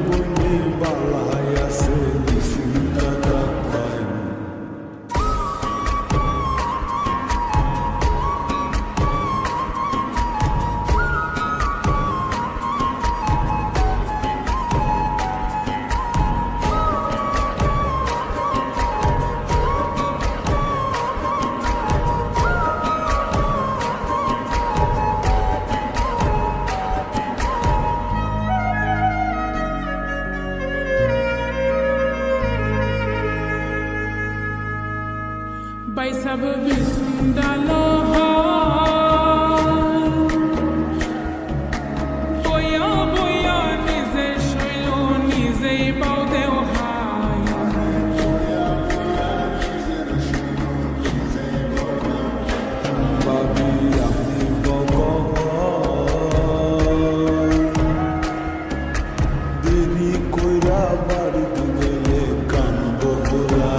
বইনে বালাই আছে নিশ্চিন্তা থাকবাই By sabab sundalo boya boya nize shoylo nize baude hai babi ami bogo deri koira bari dile kan bogola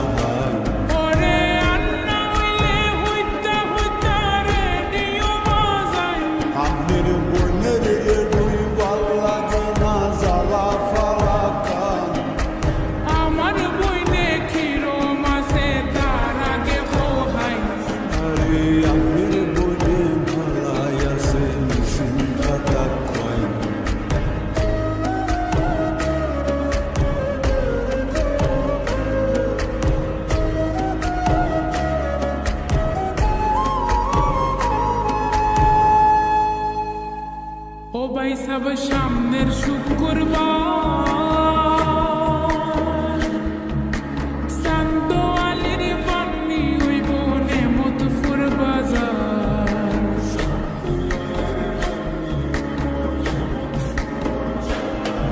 ও ভাই সব সামনের শুক্রবার শান্ত আলীর বান্নি ওই বনে মতফুর বাজার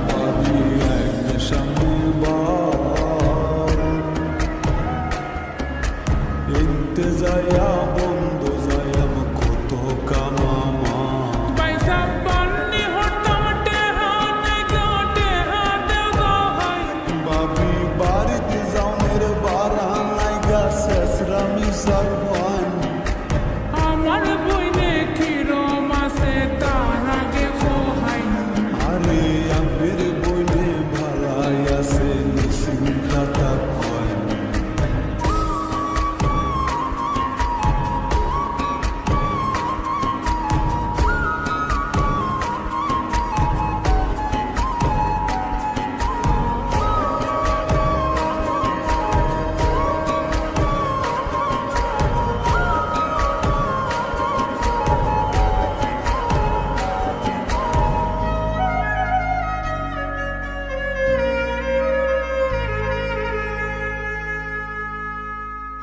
বাবি আইনে সামনে বার ইন্তজায়া বন্ধ যায়াম কত কামামা আমার বইনে কিরম আছে তার আগে কোহাই আরে আমের বইনে ভালাই আছে নিশ্চিন্তা থাকবাই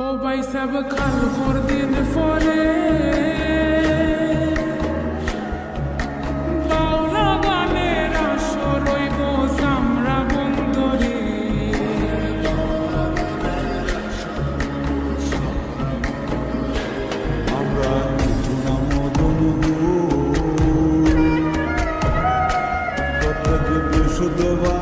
ও ভাই সব কাল ভোর দিন ফলে বাউলা গানের আসর রইব সামরা বন্ধরে আমরা মিথুনা মদন প্রত্যেকে বৃষদেবা